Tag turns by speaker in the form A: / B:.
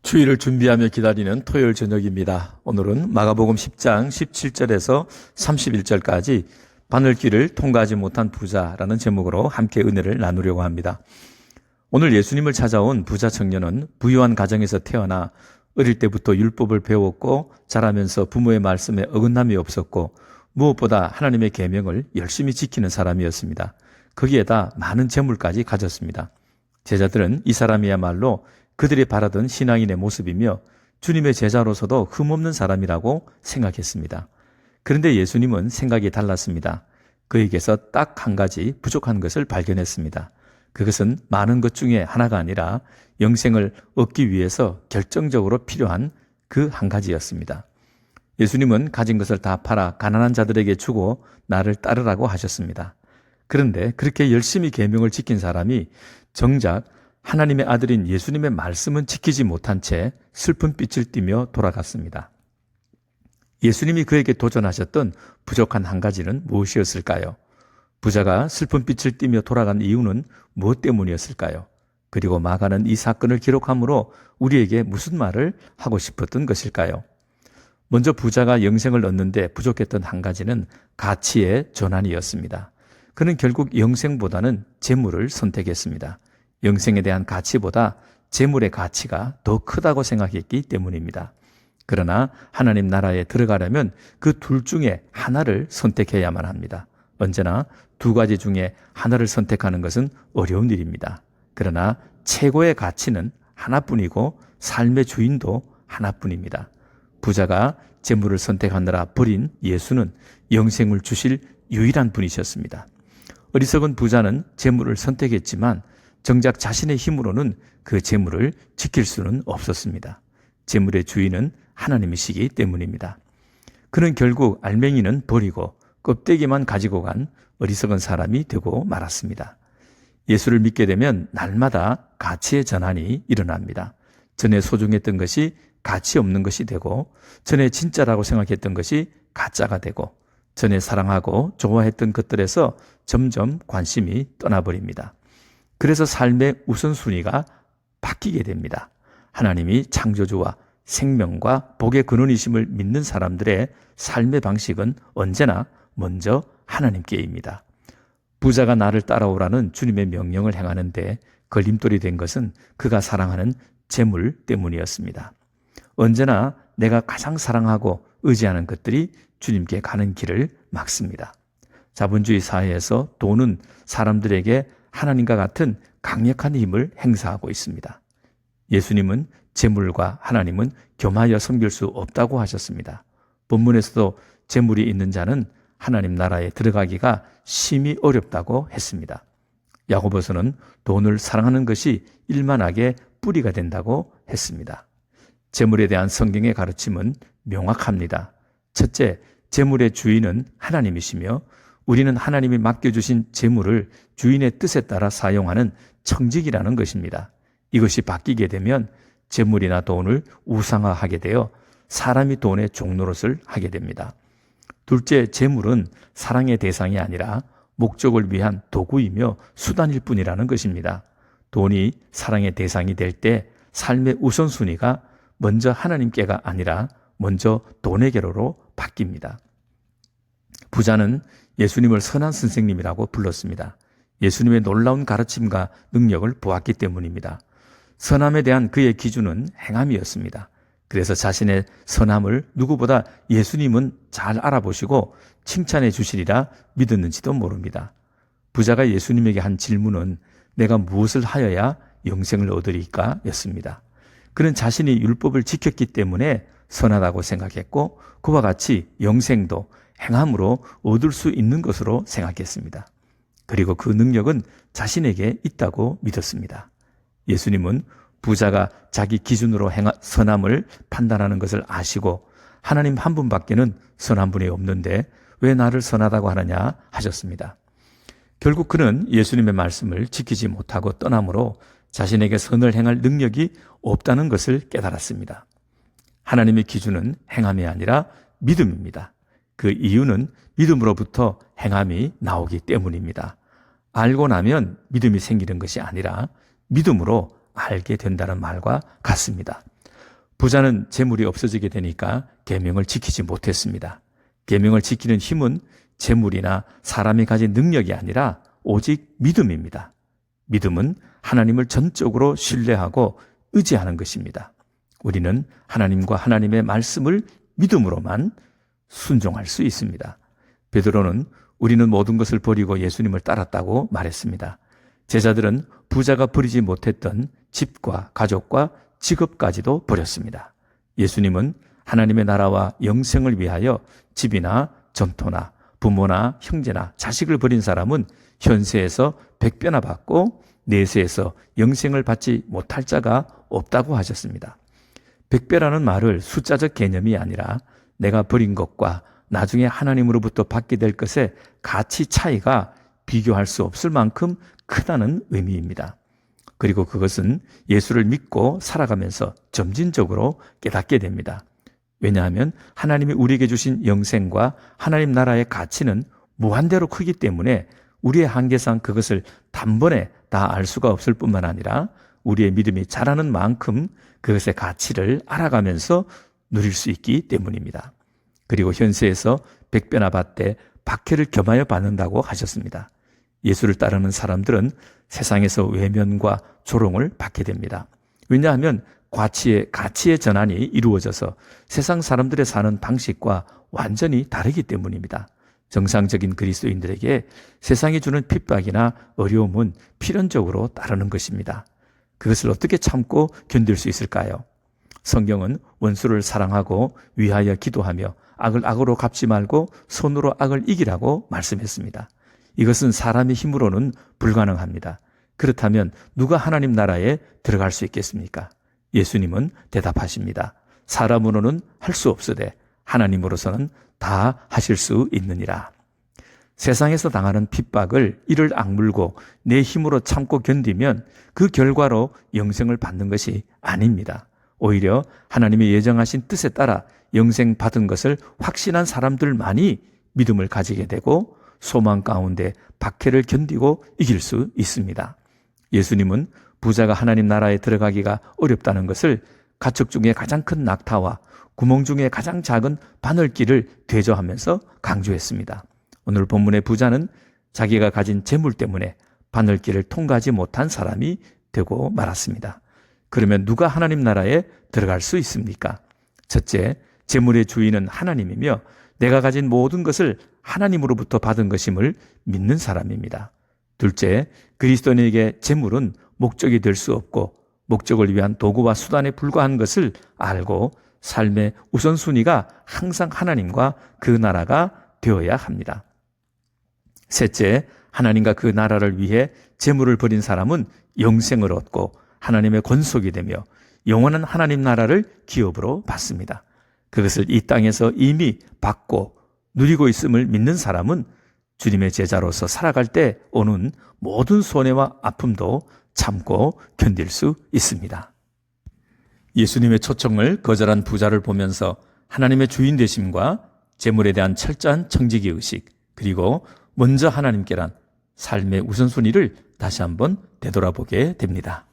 A: 주일을 준비하며 기다리는 토요일 저녁입니다. 오늘은 마가복음 10장 17절에서 31절까지 바늘길을 통과하지 못한 부자라는 제목으로 함께 은혜를 나누려고 합니다. 오늘 예수님을 찾아온 부자 청년은 부유한 가정에서 태어나 어릴 때부터 율법을 배웠고 자라면서 부모의 말씀에 어긋남이 없었고 무엇보다 하나님의 계명을 열심히 지키는 사람이었습니다. 거기에다 많은 재물까지 가졌습니다. 제자들은 이 사람이야말로 그들이 바라던 신앙인의 모습이며 주님의 제자로서도 흠없는 사람이라고 생각했습니다. 그런데 예수님은 생각이 달랐습니다. 그에게서 딱 한 가지 부족한 것을 발견했습니다. 그것은 많은 것 중에 하나가 아니라 영생을 얻기 위해서 결정적으로 필요한 그 한 가지였습니다. 예수님은 가진 것을 다 팔아 가난한 자들에게 주고 나를 따르라고 하셨습니다. 그런데 그렇게 열심히 계명을 지킨 사람이 정작 하나님의 아들인 예수님의 말씀은 지키지 못한 채 슬픈 빛을 띠며 돌아갔습니다. 예수님이 그에게 도전하셨던 부족한 한 가지는 무엇이었을까요? 부자가 슬픈 빛을 띠며 돌아간 이유는 무엇 때문이었을까요? 그리고 마가는 이 사건을 기록함으로 우리에게 무슨 말을 하고 싶었던 것일까요? 먼저 부자가 영생을 얻는데 부족했던 한 가지는 가치의 전환이었습니다. 그는 결국 영생보다는 재물을 선택했습니다. 영생에 대한 가치보다 재물의 가치가 더 크다고 생각했기 때문입니다. 그러나 하나님 나라에 들어가려면 그 둘 중에 하나를 선택해야만 합니다. 언제나 두 가지 중에 하나를 선택하는 것은 어려운 일입니다. 그러나 최고의 가치는 하나뿐이고 삶의 주인도 하나뿐입니다. 부자가 재물을 선택하느라 버린 예수는 영생을 주실 유일한 분이셨습니다. 어리석은 부자는 재물을 선택했지만 정작 자신의 힘으로는 그 재물을 지킬 수는 없었습니다. 재물의 주인은 하나님이시기 때문입니다. 그는 결국 알맹이는 버리고 껍데기만 가지고 간 어리석은 사람이 되고 말았습니다. 예수를 믿게 되면 날마다 가치의 전환이 일어납니다. 전에 소중했던 것이 가치 없는 것이 되고, 전에 진짜라고 생각했던 것이 가짜가 되고, 전에 사랑하고 좋아했던 것들에서 점점 관심이 떠나버립니다. 그래서 삶의 우선순위가 바뀌게 됩니다. 하나님이 창조주와 생명과 복의 근원이심을 믿는 사람들의 삶의 방식은 언제나 먼저 하나님께입니다. 부자가 나를 따라오라는 주님의 명령을 행하는데 걸림돌이 된 것은 그가 사랑하는 재물 때문이었습니다. 언제나 내가 가장 사랑하고 의지하는 것들이 주님께 가는 길을 막습니다. 자본주의 사회에서 돈은 사람들에게 하나님과 같은 강력한 힘을 행사하고 있습니다. 예수님은 재물과 하나님은 겸하여 섬길 수 없다고 하셨습니다. 본문에서도 재물이 있는 자는 하나님 나라에 들어가기가 심히 어렵다고 했습니다. 야고보서는 돈을 사랑하는 것이 일만하게 뿌리가 된다고 했습니다. 재물에 대한 성경의 가르침은 명확합니다. 첫째, 재물의 주인은 하나님이시며 우리는 하나님이 맡겨주신 재물을 주인의 뜻에 따라 사용하는 청직이라는 것입니다. 이것이 바뀌게 되면 재물이나 돈을 우상화하게 되어 사람이 돈의 종노릇을 하게 됩니다. 둘째, 재물은 사랑의 대상이 아니라 목적을 위한 도구이며 수단일 뿐이라는 것입니다. 돈이 사랑의 대상이 될 때 삶의 우선순위가 먼저 하나님께가 아니라 먼저 돈에게로 바뀝니다. 부자는 예수님을 선한 선생님이라고 불렀습니다. 예수님의 놀라운 가르침과 능력을 보았기 때문입니다. 선함에 대한 그의 기준은 행함이었습니다. 그래서 자신의 선함을 누구보다 예수님은 잘 알아보시고 칭찬해 주시리라 믿었는지도 모릅니다. 부자가 예수님에게 한 질문은 내가 무엇을 하여야 영생을 얻으리까 였습니다. 그는 자신이 율법을 지켰기 때문에 선하다고 생각했고 그와 같이 영생도 행함으로 얻을 수 있는 것으로 생각했습니다. 그리고 그 능력은 자신에게 있다고 믿었습니다. 예수님은 부자가 자기 기준으로 선함을 판단하는 것을 아시고 하나님 한 분밖에는 선한 분이 없는데 왜 나를 선하다고 하느냐 하셨습니다. 결국 그는 예수님의 말씀을 지키지 못하고 떠나므로 자신에게 선을 행할 능력이 없다는 것을 깨달았습니다. 하나님의 기준은 행함이 아니라 믿음입니다. 그 이유는 믿음으로부터 행함이 나오기 때문입니다. 알고 나면 믿음이 생기는 것이 아니라 믿음으로 알게 된다는 말과 같습니다. 부자는 재물이 없어지게 되니까 계명을 지키지 못했습니다. 계명을 지키는 힘은 재물이나 사람이 가진 능력이 아니라 오직 믿음입니다. 믿음은 하나님을 전적으로 신뢰하고 의지하는 것입니다. 우리는 하나님과 하나님의 말씀을 믿음으로만 순종할 수 있습니다. 베드로는 우리는 모든 것을 버리고 예수님을 따랐다고 말했습니다. 제자들은 부자가 버리지 못했던 집과 가족과 직업까지도 버렸습니다. 예수님은 하나님의 나라와 영생을 위하여 집이나 전토나 부모나 형제나 자식을 버린 사람은 현세에서 100배나 받고 내세에서 영생을 받지 못할 자가 없다고 하셨습니다. 100배라는 말을 숫자적 개념이 아니라 내가 버린 것과 나중에 하나님으로부터 받게 될 것의 가치 차이가 비교할 수 없을 만큼 크다는 의미입니다. 그리고 그것은 예수를 믿고 살아가면서 점진적으로 깨닫게 됩니다. 왜냐하면 하나님이 우리에게 주신 영생과 하나님 나라의 가치는 무한대로 크기 때문에 우리의 한계상 그것을 단번에 다 알 수가 없을 뿐만 아니라 우리의 믿음이 자라는 만큼 그것의 가치를 알아가면서 누릴 수 있기 때문입니다. 그리고 현세에서 100배나 받되 박해를 겸하여 받는다고 하셨습니다. 예수를 따르는 사람들은 세상에서 외면과 조롱을 받게 됩니다. 왜냐하면 가치의 전환이 이루어져서 세상 사람들의 사는 방식과 완전히 다르기 때문입니다. 정상적인 그리스도인들에게 세상이 주는 핍박이나 어려움은 필연적으로 따르는 것입니다. 그것을 어떻게 참고 견딜 수 있을까요? 성경은 원수를 사랑하고 위하여 기도하며 악을 악으로 갚지 말고 손으로 악을 이기라고 말씀했습니다. 이것은 사람의 힘으로는 불가능합니다. 그렇다면 누가 하나님 나라에 들어갈 수 있겠습니까? 예수님은 대답하십니다. 사람으로는 할 수 없으되 하나님으로서는 다 하실 수 있느니라. 세상에서 당하는 핍박을 이를 악물고 내 힘으로 참고 견디면 그 결과로 영생을 받는 것이 아닙니다. 오히려 하나님의 예정하신 뜻에 따라 영생 받은 것을 확신한 사람들만이 믿음을 가지게 되고 소망 가운데 박해를 견디고 이길 수 있습니다. 예수님은 부자가 하나님 나라에 들어가기가 어렵다는 것을 가축 중에 가장 큰 낙타와 구멍 중에 가장 작은 바늘귀를 대조하면서 강조했습니다. 오늘 본문의 부자는 자기가 가진 재물 때문에 바늘귀를 통과하지 못한 사람이 되고 말았습니다. 그러면 누가 하나님 나라에 들어갈 수 있습니까? 첫째, 재물의 주인은 하나님이며 내가 가진 모든 것을 하나님으로부터 받은 것임을 믿는 사람입니다. 둘째, 그리스도인에게 재물은 목적이 될 수 없고 목적을 위한 도구와 수단에 불과한 것을 알고 삶의 우선순위가 항상 하나님과 그 나라가 되어야 합니다. 셋째, 하나님과 그 나라를 위해 재물을 버린 사람은 영생을 얻고 하나님의 권속이 되며 영원한 하나님 나라를 기업으로 받습니다. 그것을 이 땅에서 이미 받고 누리고 있음을 믿는 사람은 주님의 제자로서 살아갈 때 오는 모든 손해와 아픔도 참고 견딜 수 있습니다. 예수님의 초청을 거절한 부자를 보면서 하나님의 주인 되심과 재물에 대한 철저한 청지기 의식, 그리고 먼저 하나님께란 삶의 우선순위를 다시 한번 되돌아보게 됩니다.